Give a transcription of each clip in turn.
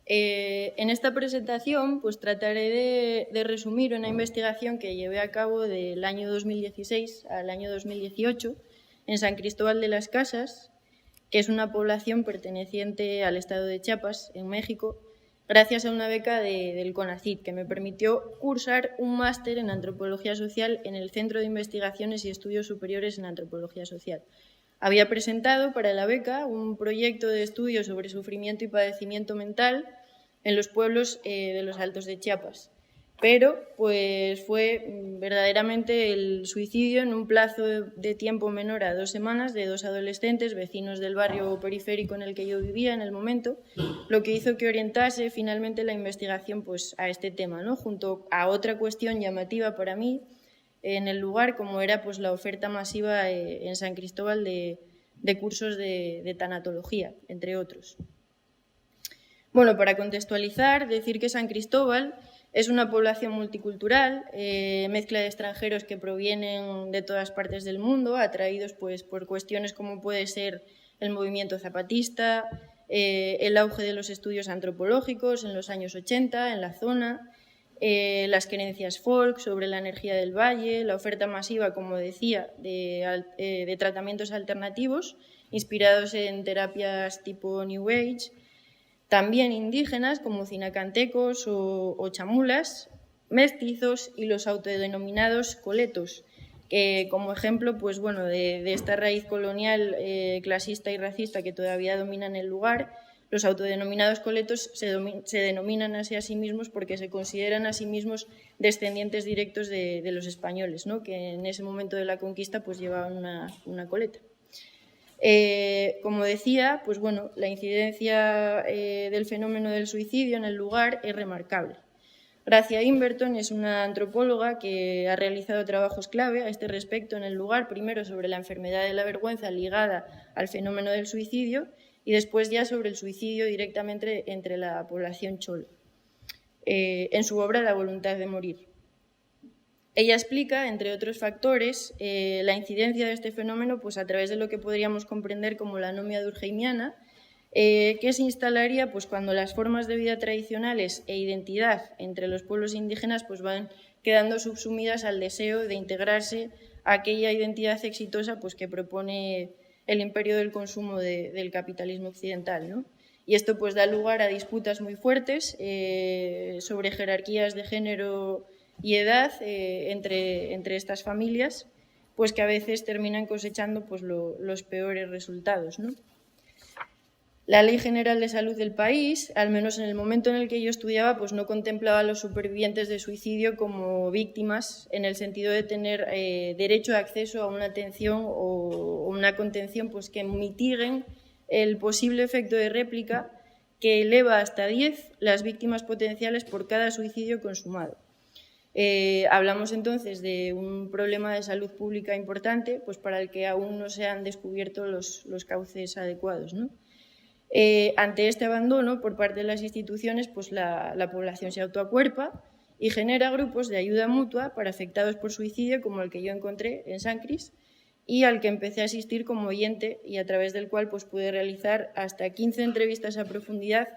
En esta presentación pues, trataré de resumir una investigación que llevé a cabo del año 2016 al año 2018 en San Cristóbal de las Casas, que es una población perteneciente al estado de Chiapas, en México, gracias a una beca del CONACYT, que me permitió cursar un máster en Antropología Social en el Centro de Investigaciones y Estudios Superiores en Antropología Social. Había presentado para la beca un proyecto de estudio sobre sufrimiento y padecimiento mental en los pueblos de los Altos de Chiapas, pero pues fue verdaderamente el suicidio en un plazo de tiempo menor a 2 semanas de 2 adolescentes vecinos del barrio periférico en el que yo vivía en el momento, lo que hizo que orientase finalmente la investigación pues, a este tema, ¿no? Junto a otra cuestión llamativa para mí en el lugar, como era pues, la oferta masiva en San Cristóbal de cursos de tanatología, entre otros. Bueno, para contextualizar, decir que San Cristóbal es una población multicultural, mezcla de extranjeros que provienen de todas partes del mundo, atraídos pues, por cuestiones como puede ser el movimiento zapatista, el auge de los estudios antropológicos en los años 80 en la zona, las creencias folk sobre la energía del valle, la oferta masiva, como decía, de tratamientos alternativos inspirados en terapias tipo New Age, también indígenas como cinacantecos o chamulas, mestizos y los autodenominados coletos, que como ejemplo pues, bueno, de esta raíz colonial clasista y racista que todavía domina en el lugar, los autodenominados coletos se denominan así a sí mismos porque se consideran a sí mismos descendientes directos de los españoles, ¿no? Que en ese momento de la conquista pues, llevaban una coleta. Como decía, pues bueno, la incidencia del fenómeno del suicidio en el lugar es remarcable. Gracia Inverton es una antropóloga que ha realizado trabajos clave a este respecto en el lugar, primero sobre la enfermedad de la vergüenza ligada al fenómeno del suicidio y después ya sobre el suicidio directamente entre la población cholo, en su obra La voluntad de morir. Ella explica, entre otros factores, la incidencia de este fenómeno pues, a través de lo que podríamos comprender como la anomia durkheimiana, que se instalaría pues, cuando las formas de vida tradicionales e identidad entre los pueblos indígenas pues, van quedando subsumidas al deseo de integrarse a aquella identidad exitosa pues, que propone el imperio del consumo del capitalismo occidental, ¿no? Y esto pues, da lugar a disputas muy fuertes sobre jerarquías de género y edad entre estas familias, pues que a veces terminan cosechando pues, los peores resultados, ¿no? La Ley General de Salud del país, al menos en el momento en el que yo estudiaba, pues no contemplaba a los supervivientes de suicidio como víctimas en el sentido de tener derecho de acceso a una atención o una contención pues, que mitiguen el posible efecto de réplica que eleva hasta 10 las víctimas potenciales por cada suicidio consumado. Hablamos entonces de un problema de salud pública importante pues para el que aún no se han descubierto los cauces adecuados, ¿no? Ante este abandono por parte de las instituciones, pues la población se autoacuerpa y genera grupos de ayuda mutua para afectados por suicidio, como el que yo encontré en San Cris y al que empecé a asistir como oyente y a través del cual pues, pude realizar hasta 15 entrevistas a profundidad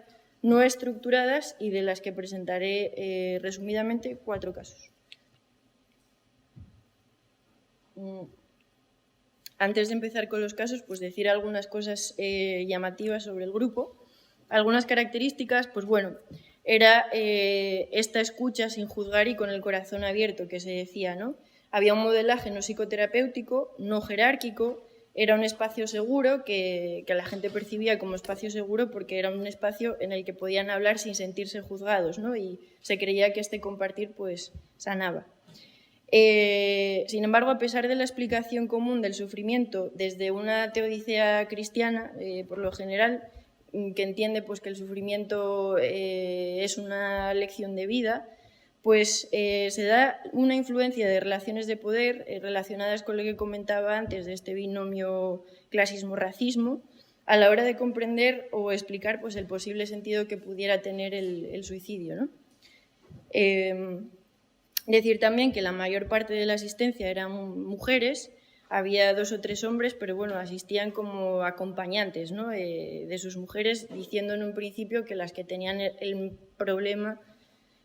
no estructuradas y de las que presentaré resumidamente 4 casos. Antes de empezar con los casos, pues decir algunas cosas llamativas sobre el grupo. Algunas características, pues bueno, era esta escucha sin juzgar y con el corazón abierto que se decía, ¿no? Había un modelaje no psicoterapéutico, no jerárquico, era un espacio seguro que la gente percibía como espacio seguro porque era un espacio en el que podían hablar sin sentirse juzgados, ¿no? Y se creía que este compartir pues sanaba. Sin embargo, a pesar de la explicación común del sufrimiento desde una teodicea cristiana, por lo general, que entiende pues, que el sufrimiento es una lección de vida, pues se da una influencia de relaciones de poder relacionadas con lo que comentaba antes de este binomio clasismo-racismo a la hora de comprender o explicar pues, el posible sentido que pudiera tener el suicidio, ¿no? Decir también que la mayor parte de la asistencia eran mujeres, había 2 o 3 hombres, pero bueno, asistían como acompañantes, ¿no? De sus mujeres, diciendo en un principio que las que tenían el problema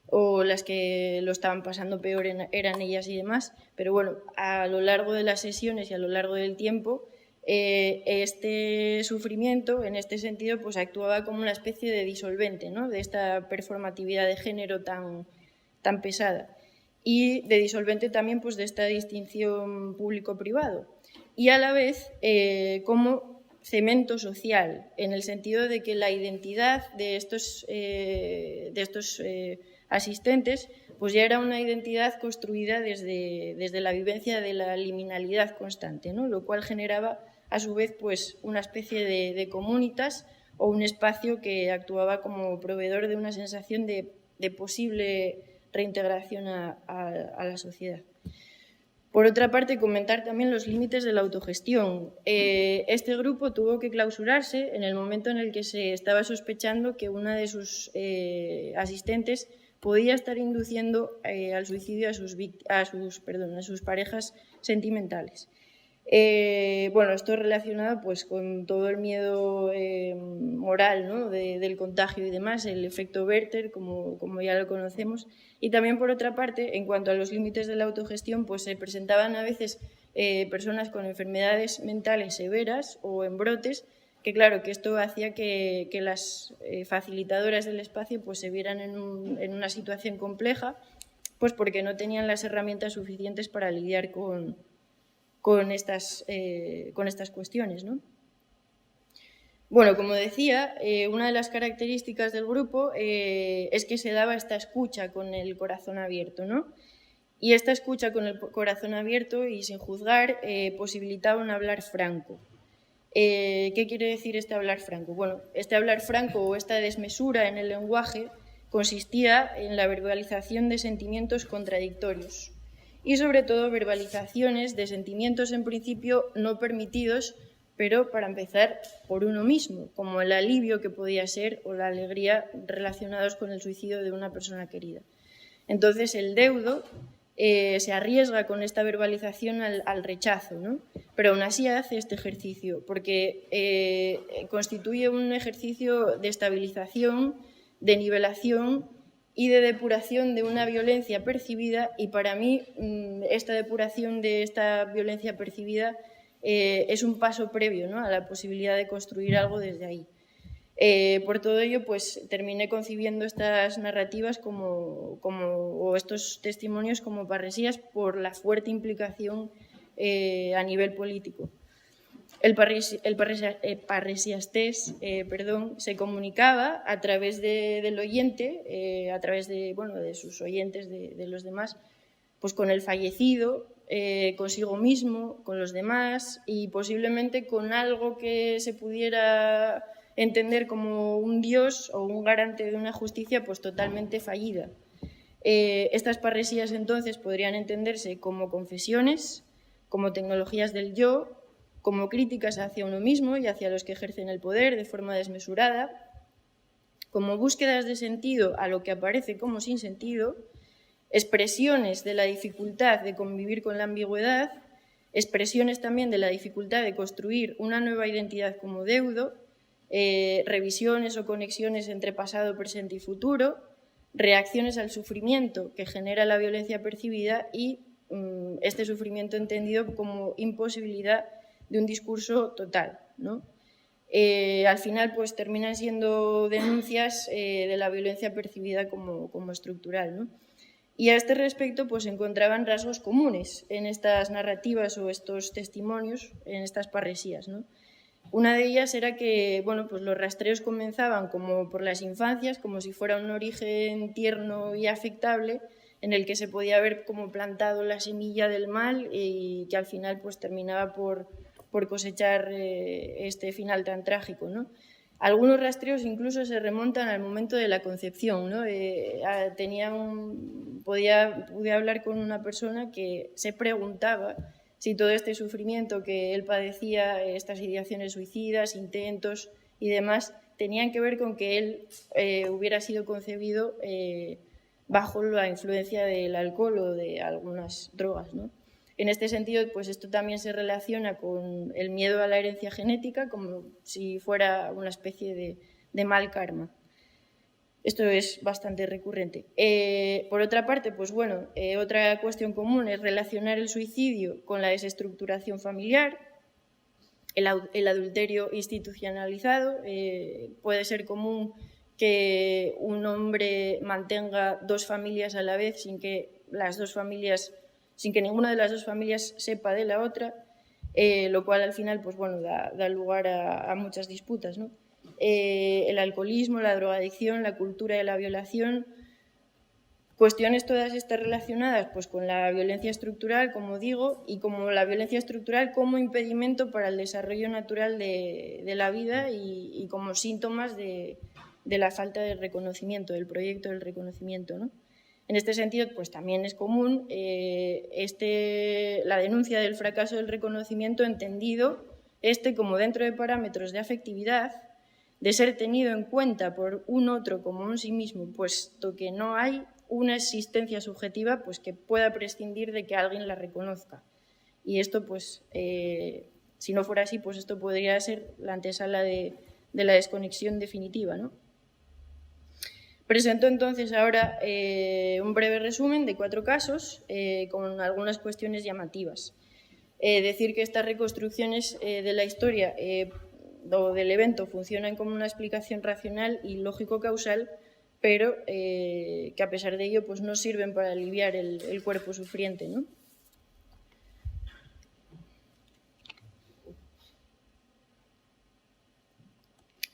o las que lo estaban pasando peor eran ellas y demás, pero bueno, a lo largo de las sesiones y a lo largo del tiempo, este sufrimiento, en este sentido, pues actuaba como una especie de disolvente, ¿no? De esta performatividad de género tan pesada, y de disolvente también pues, de esta distinción público-privado, y a la vez como cemento social, en el sentido de que la identidad de estos asistentes pues ya era una identidad construida desde la vivencia de la liminalidad constante, ¿no? Lo cual generaba a su vez pues, una especie de comunitas o un espacio que actuaba como proveedor de una sensación de posible reintegración a la sociedad. Por otra parte, comentar también los límites de la autogestión. Este grupo tuvo que clausurarse en el momento en el que se estaba sospechando que una de sus asistentes podía estar induciendo al suicidio a sus parejas sentimentales. Bueno, esto es relacionado pues, con todo el miedo moral, ¿no? del contagio y demás, el efecto Werther, como ya lo conocemos. Y también, por otra parte, en cuanto a los límites de la autogestión, pues se presentaban a veces personas con enfermedades mentales severas o en brotes, que claro, que esto hacía que las facilitadoras del espacio pues, se vieran en una situación compleja, pues porque no tenían las herramientas suficientes para lidiar con estas cuestiones, ¿no? Bueno, como decía, una de las características del grupo es que se daba esta escucha con el corazón abierto, ¿no? Y esta escucha con el corazón abierto y sin juzgar posibilitaba un hablar franco. ¿Qué quiere decir este hablar franco? Bueno, este hablar franco o esta desmesura en el lenguaje consistía en la verbalización de sentimientos contradictorios y sobre todo verbalizaciones de sentimientos en principio no permitidos, pero para empezar por uno mismo, como el alivio que podía ser o la alegría relacionados con el suicidio de una persona querida. Entonces el deudo se arriesga con esta verbalización al rechazo, ¿no? Pero aún así hace este ejercicio, porque constituye un ejercicio de estabilización, de nivelación y de depuración de una violencia percibida, y para mí esta depuración de esta violencia percibida es un paso previo, ¿no? a la posibilidad de construir algo desde ahí. Por todo ello, pues terminé concibiendo estas narrativas o estos testimonios como parresías por la fuerte implicación a nivel político. El parresiastés se comunicaba a través del oyente, a través de sus oyentes, de los demás, pues con el fallecido, consigo mismo, con los demás y posiblemente con algo que se pudiera entender como un dios o un garante de una justicia pues totalmente fallida. Estas parresías entonces podrían entenderse como confesiones, como tecnologías del yo, como críticas hacia uno mismo y hacia los que ejercen el poder de forma desmesurada, como búsquedas de sentido a lo que aparece como sin sentido, expresiones de la dificultad de convivir con la ambigüedad, expresiones también de la dificultad de construir una nueva identidad como deudo, revisiones o conexiones entre pasado, presente y futuro, reacciones al sufrimiento que genera la violencia percibida y este sufrimiento entendido como imposibilidad de un discurso total, ¿no? Al final pues terminan siendo denuncias de la violencia percibida como estructural, ¿no? Y a este respecto pues encontraban rasgos comunes en estas narrativas o estos testimonios, en estas parresías, ¿no? Una de ellas era que pues los rastreos comenzaban como por las infancias, como si fuera un origen tierno y afectable, en el que se podía haber como plantado la semilla del mal y que al final pues terminaba por cosechar este final tan trágico, ¿no? Algunos rastreos incluso se remontan al momento de la concepción, ¿no? Pude hablar con una persona que se preguntaba si todo este sufrimiento que él padecía, estas ideaciones suicidas, intentos y demás, tenían que ver con que él hubiera sido concebido bajo la influencia del alcohol o de algunas drogas, ¿no? En este sentido, pues esto también se relaciona con el miedo a la herencia genética, como si fuera una especie de mal karma. Esto es bastante recurrente. Por otra parte, pues bueno, otra cuestión común es relacionar el suicidio con la desestructuración familiar, el adulterio institucionalizado. Puede ser común que un hombre mantenga dos familias a la vez sin que ninguna de las dos familias sepa de la otra, lo cual al final pues bueno, da lugar a muchas disputas, ¿no? El alcoholismo, la drogadicción, la cultura de la violación, cuestiones todas estas relacionadas pues, con la violencia estructural, como digo, y como la violencia estructural como impedimento para el desarrollo natural de la vida y como síntomas de la falta de reconocimiento, del proyecto del reconocimiento, ¿no? En este sentido, pues también es común la denuncia del fracaso del reconocimiento entendido como dentro de parámetros de afectividad, de ser tenido en cuenta por un otro como un sí mismo, puesto que no hay una existencia subjetiva pues, que pueda prescindir de que alguien la reconozca. Y esto, pues, si no fuera así, pues esto podría ser la antesala de la desconexión definitiva, ¿no? Presento entonces ahora un breve resumen de 4 casos con algunas cuestiones llamativas. Decir que estas reconstrucciones de la historia o del evento funcionan como una explicación racional y lógico-causal, pero que a pesar de ello pues no sirven para aliviar el cuerpo sufriente, ¿no?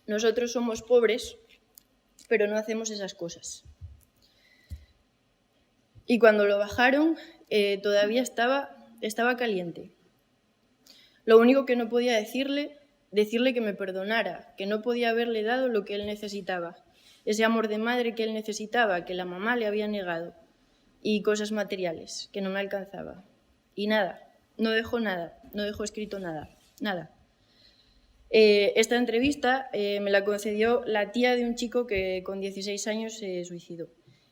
Nosotros somos pobres, pero no hacemos esas cosas. Y cuando lo bajaron, todavía estaba caliente. Lo único que no podía decirle que me perdonara, que no podía haberle dado lo que él necesitaba, ese amor de madre que él necesitaba, que la mamá le había negado, y cosas materiales que no me alcanzaba. Y nada, no dejó escrito nada. Esta entrevista me la concedió la tía de un chico que con 16 años se suicidó.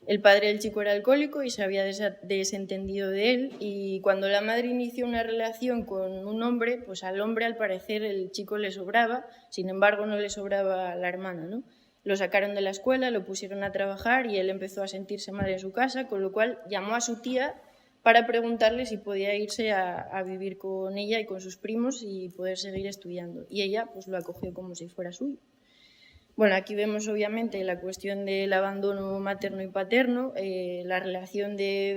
El padre del chico era alcohólico y se había desentendido de él, y cuando la madre inició una relación con un hombre, pues al hombre al parecer el chico le sobraba, sin embargo no le sobraba a la hermana, ¿no? Lo sacaron de la escuela, lo pusieron a trabajar y él empezó a sentirse mal en su casa, con lo cual llamó a su tía para preguntarle si podía irse a vivir con ella y con sus primos y poder seguir estudiando. Y ella pues lo acogió como si fuera suyo. Bueno, aquí vemos obviamente la cuestión del abandono materno y paterno, la relación de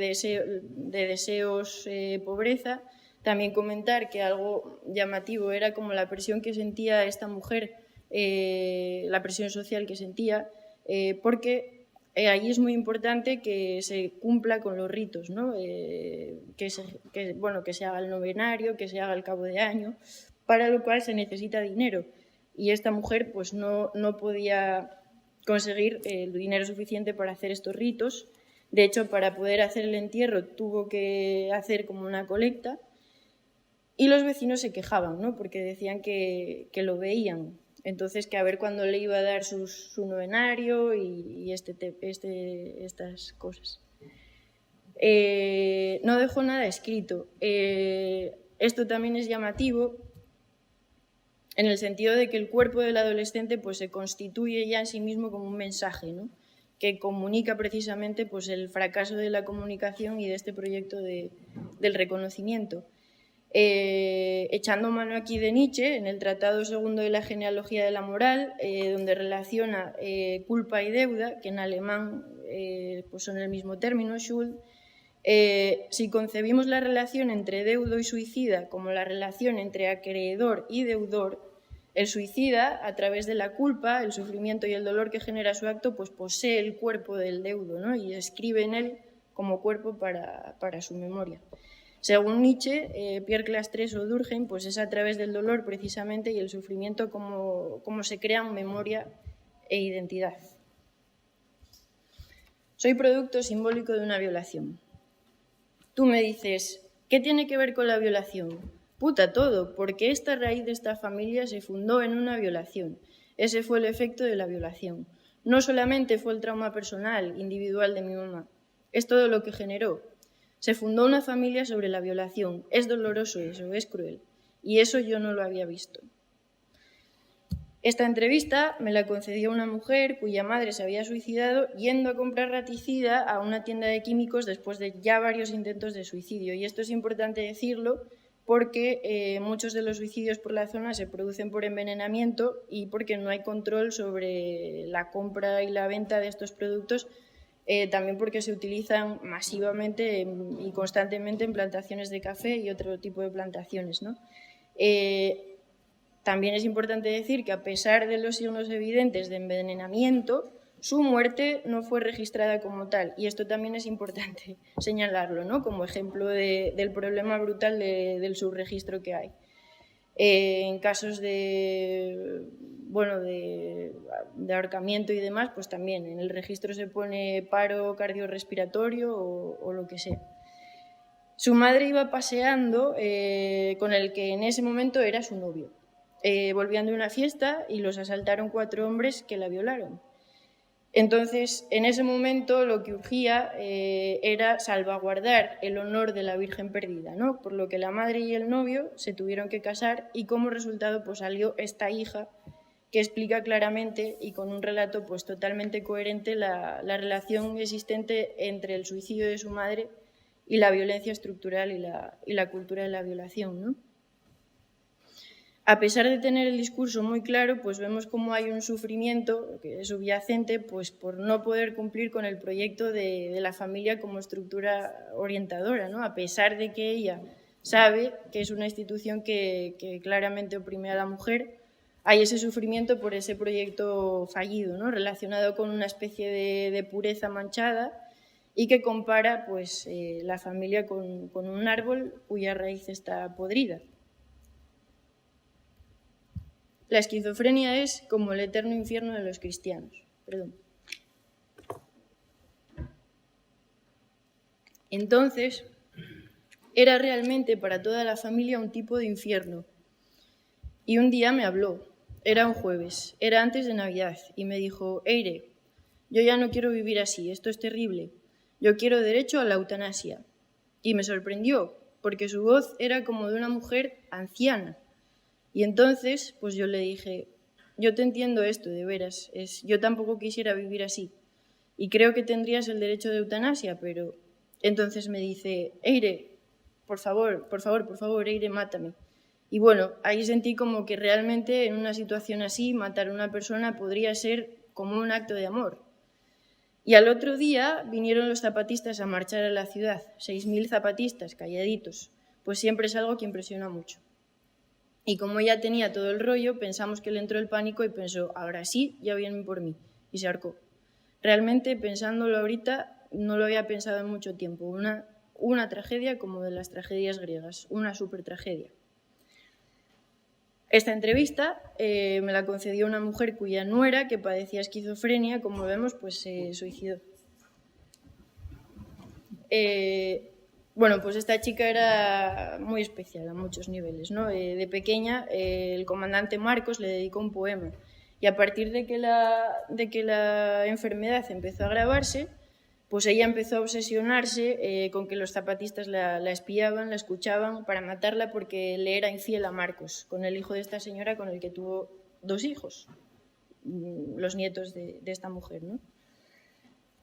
deseos, pobreza. También comentar que algo llamativo era como la presión que sentía esta mujer, la presión social que sentía, porque allí es muy importante que se cumpla con los ritos, ¿no? Que se haga el novenario, que se haga el cabo de año, para lo cual se necesita dinero. Y esta mujer pues no podía conseguir el dinero suficiente para hacer estos ritos. De hecho, para poder hacer el entierro tuvo que hacer como una colecta, y los vecinos se quejaban, ¿no? Porque decían que lo veían. Entonces, que a ver cuándo le iba a dar su novenario y estas cosas. No dejó nada escrito. Esto también es llamativo en el sentido de que el cuerpo del adolescente pues, se constituye ya en sí mismo como un mensaje, ¿no? Que comunica precisamente pues, el fracaso de la comunicación y de este proyecto del reconocimiento. Echando mano aquí de Nietzsche, en el Tratado Segundo de la Genealogía de la Moral, donde relaciona culpa y deuda, que en alemán pues son el mismo término, Schuld. Si concebimos la relación entre deudo y suicida como la relación entre acreedor y deudor, el suicida, a través de la culpa, el sufrimiento y el dolor que genera su acto, pues posee el cuerpo del deudo, ¿no? Y escribe en él como cuerpo para su memoria. Según Nietzsche, Pierre Clastres o Durkheim, pues es a través del dolor precisamente y el sufrimiento como se crean memoria e identidad. Soy producto simbólico de una violación. Tú me dices, ¿qué tiene que ver con la violación? Puta, todo, porque esta raíz de esta familia se fundó en una violación. Ese fue el efecto de la violación. No solamente fue el trauma personal, individual de mi mamá, es todo lo que generó. Se fundó una familia sobre la violación. Es doloroso eso, es cruel. Y eso yo no lo había visto. Esta entrevista me la concedió una mujer cuya madre se había suicidado yendo a comprar raticida a una tienda de químicos después de ya varios intentos de suicidio. Y esto es importante decirlo porque muchos de los suicidios por la zona se producen por envenenamiento y porque no hay control sobre la compra y la venta de estos productos, también porque se utilizan masivamente y constantemente en plantaciones de café y otro tipo de plantaciones, ¿no? También es importante decir que a pesar de los signos evidentes de envenenamiento, su muerte no fue registrada como tal. Y esto también es importante señalarlo, ¿no? Como ejemplo del problema brutal del subregistro que hay. En casos de ahorcamiento y demás, pues también en el registro se pone paro cardiorrespiratorio o lo que sea. Su madre iba paseando con el que en ese momento era su novio. Volvían de una fiesta y los asaltaron 4 hombres que la violaron. Entonces, en ese momento lo que urgía era salvaguardar el honor de la Virgen perdida, ¿no? Por lo que la madre y el novio se tuvieron que casar y como resultado pues salió esta hija que explica claramente y con un relato pues totalmente coherente la relación existente entre el suicidio de su madre y la violencia estructural y la cultura de la violación, ¿no? A pesar de tener el discurso muy claro, pues vemos cómo hay un sufrimiento que es subyacente pues, por no poder cumplir con el proyecto de la familia como estructura orientadora, ¿no? A pesar de que ella sabe que es una institución que claramente oprime a la mujer, hay ese sufrimiento por ese proyecto fallido, ¿no? Relacionado con una especie de pureza manchada y que compara pues, la familia con un árbol cuya raíz está podrida. La esquizofrenia es como el eterno infierno de los cristianos. Entonces, era realmente para toda la familia un tipo de infierno. Y un día me habló, era un jueves, era antes de Navidad, y me dijo: Eire, yo ya no quiero vivir así, esto es terrible, yo quiero derecho a la eutanasia. Y me sorprendió, porque su voz era como de una mujer anciana. Y entonces, pues yo le dije: yo te entiendo esto, de veras, yo tampoco quisiera vivir así. Y creo que tendrías el derecho de eutanasia, pero... Entonces me dice: Eire, por favor, Eire, mátame. Y bueno, ahí sentí como que realmente en una situación así, matar a una persona podría ser como un acto de amor. Y al otro día vinieron los zapatistas a marchar a la ciudad, 6.000 zapatistas, calladitos, pues siempre es algo que impresiona mucho. Y como ella tenía todo el rollo, pensamos que le entró el pánico y pensó: ahora sí, ya vienen por mí. Y se ahorcó. Realmente, pensándolo ahorita, no lo había pensado en mucho tiempo. Una tragedia como de las tragedias griegas, una súper tragedia. Esta entrevista me la concedió una mujer cuya nuera, que padecía esquizofrenia, como vemos, pues se suicidó. Bueno, pues esta chica era muy especial a muchos niveles, ¿no? De pequeña, el comandante Marcos le dedicó un poema y a partir de que la enfermedad empezó a agravarse, pues ella empezó a obsesionarse con que los zapatistas la espiaban, la escuchaban para matarla porque le era infiel a Marcos, con el hijo de esta señora con el que tuvo 2 hijos, los nietos de esta mujer, ¿no?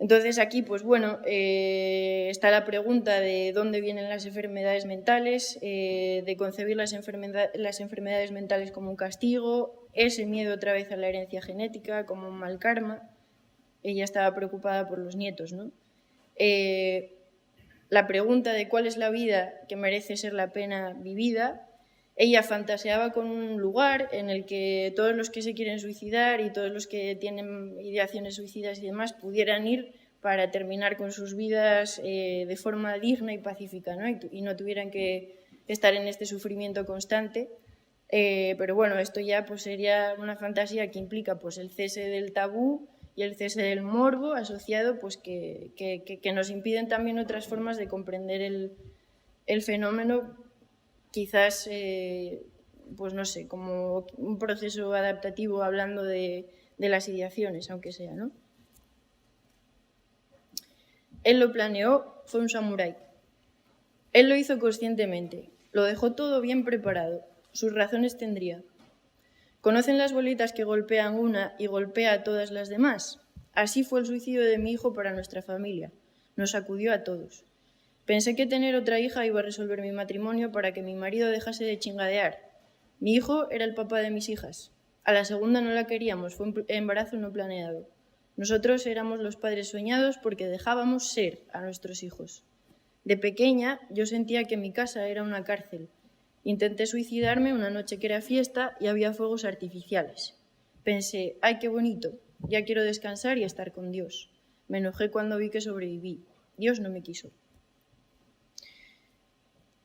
Entonces aquí, pues bueno, está la pregunta de dónde vienen las enfermedades mentales, de concebir las enfermedades mentales como un castigo, ese miedo otra vez a la herencia genética, como un mal karma. Ella estaba preocupada por los nietos, ¿no? La pregunta de cuál es la vida que merece ser la pena vivida. Ella fantaseaba con un lugar en el que todos los que se quieren suicidar y todos los que tienen ideaciones suicidas y demás pudieran ir para terminar con sus vidas de forma digna y pacífica, ¿no? Y no tuvieran que estar en este sufrimiento constante. Pero bueno, esto ya pues, sería una fantasía que implica pues, el cese del tabú y el cese del morbo asociado, pues, que nos impiden también otras formas de comprender el fenómeno, quizás, pues no sé, como un proceso adaptativo hablando de las ideaciones, aunque sea, ¿no? Él lo planeó, fue un samurái. Él lo hizo conscientemente, lo dejó todo bien preparado, sus razones tendría. ¿Conocen las bolitas que golpean una y golpea a todas las demás? Así fue el suicidio de mi hijo para nuestra familia. Nos sacudió a todos. Pensé que tener otra hija iba a resolver mi matrimonio para que mi marido dejase de chingadear. Mi hijo era el papá de mis hijas. A la segunda no la queríamos, fue un embarazo no planeado. Nosotros éramos los padres soñados porque dejábamos ser a nuestros hijos. De pequeña yo sentía que mi casa era una cárcel. Intenté suicidarme una noche que era fiesta y había fuegos artificiales. Pensé, ¡ay, qué bonito! Ya quiero descansar y estar con Dios. Me enojé cuando vi que sobreviví. Dios no me quiso.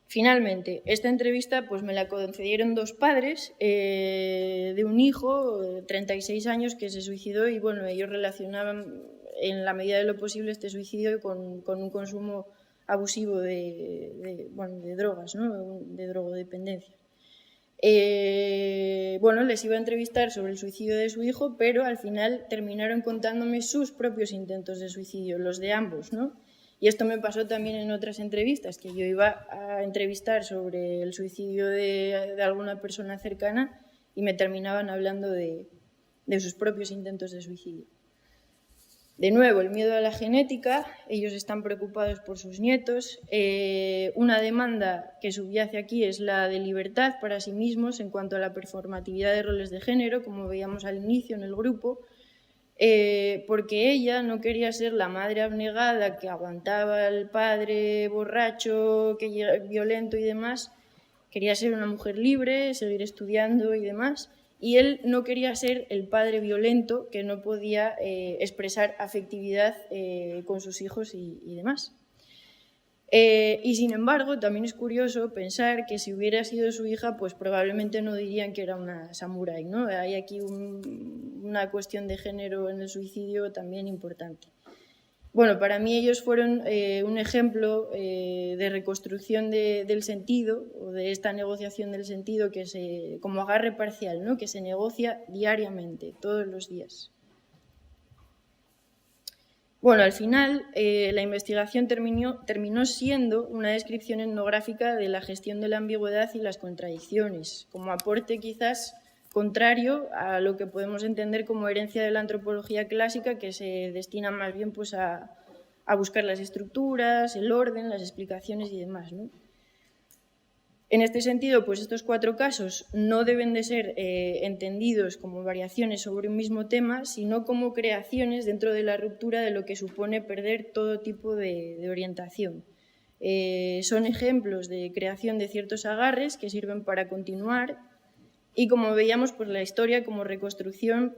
Finalmente, esta entrevista pues me la concedieron dos padres de un hijo, 36 años, que se suicidó y bueno, ellos relacionaban en la medida de lo posible este suicidio con un consumo abusivo de drogas, ¿no? De drogodependencia. Bueno, les iba a entrevistar sobre el suicidio de su hijo, pero al final terminaron contándome sus propios intentos de suicidio, los de ambos, ¿no? Y esto me pasó también en otras entrevistas, que yo iba a entrevistar sobre el suicidio de alguna persona cercana y me terminaban hablando de sus propios intentos de suicidio. De nuevo, el miedo a la genética, ellos están preocupados por sus nietos. Una demanda que subyace aquí es la de libertad para sí mismos en cuanto a la performatividad de roles de género, como veíamos al inicio en el grupo, porque ella no quería ser la madre abnegada que aguantaba al padre borracho, violento y demás. Quería ser una mujer libre, seguir estudiando y demás. Y él no quería ser el padre violento que no podía expresar afectividad con sus hijos y demás. Y sin embargo, también es curioso pensar que si hubiera sido su hija, pues probablemente no dirían que era una samurái, ¿no? Hay aquí una cuestión de género en el suicidio también importante. Bueno, para mí ellos fueron un ejemplo de reconstrucción del sentido o de esta negociación del sentido que como agarre parcial, ¿no? Que se negocia diariamente, todos los días. Bueno, al final la investigación terminó siendo una descripción etnográfica de la gestión de la ambigüedad y las contradicciones, como aporte quizás contrario a lo que podemos entender como herencia de la antropología clásica, que se destina más bien pues, a buscar las estructuras, el orden, las explicaciones y demás, ¿no? En este sentido, pues estos cuatro casos no deben de ser entendidos como variaciones sobre un mismo tema, sino como creaciones dentro de la ruptura de lo que supone perder todo tipo de orientación. Son ejemplos de creación de ciertos agarres que sirven para continuar y, como veíamos, pues la historia como reconstrucción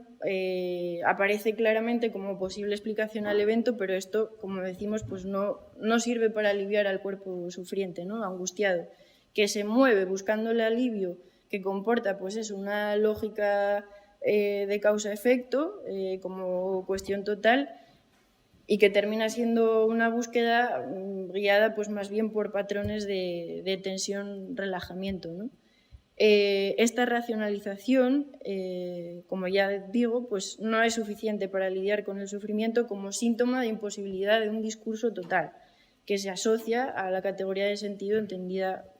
aparece claramente como posible explicación al evento, pero esto, como decimos, pues no sirve para aliviar al cuerpo sufriente, ¿no? Angustiado, que se mueve buscando el alivio, que comporta pues eso, una lógica de causa-efecto como cuestión total y que termina siendo una búsqueda guiada pues más bien por patrones de tensión, relajamiento, ¿no? Esta racionalización, como ya digo, pues no es suficiente para lidiar con el sufrimiento como síntoma de imposibilidad de un discurso total, que se asocia a la categoría de sentido entendida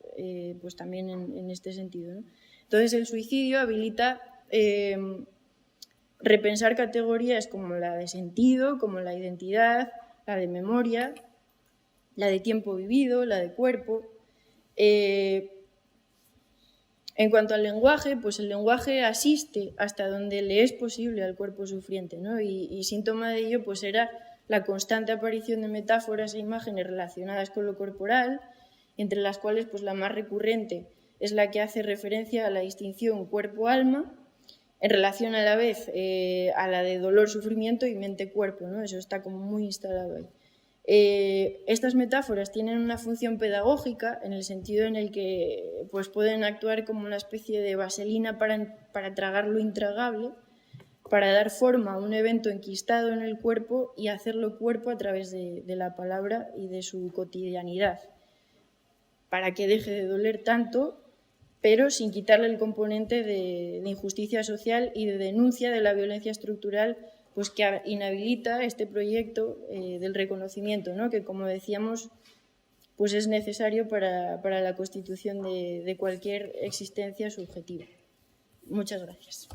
pues también en este sentido, ¿no? Entonces el suicidio habilita repensar categorías como la de sentido, como la identidad, la de memoria, la de tiempo vivido, la de cuerpo. En cuanto al lenguaje, pues el lenguaje asiste hasta donde le es posible al cuerpo sufriente, ¿no? Y síntoma de ello pues era la constante aparición de metáforas e imágenes relacionadas con lo corporal, entre las cuales pues la más recurrente es la que hace referencia a la distinción cuerpo-alma, en relación a la vez a la de dolor-sufrimiento y mente-cuerpo, ¿no? Eso está como muy instalado ahí. Estas metáforas tienen una función pedagógica en el sentido en el que pues, pueden actuar como una especie de vaselina para tragar lo intragable, para dar forma a un evento enquistado en el cuerpo y hacerlo cuerpo a través de la palabra y de su cotidianidad, para que deje de doler tanto, pero sin quitarle el componente de injusticia social y de denuncia de la violencia estructural pues que inhabilita este proyecto del reconocimiento, ¿no? Que, como decíamos, pues es necesario para la constitución de cualquier existencia subjetiva. Muchas gracias.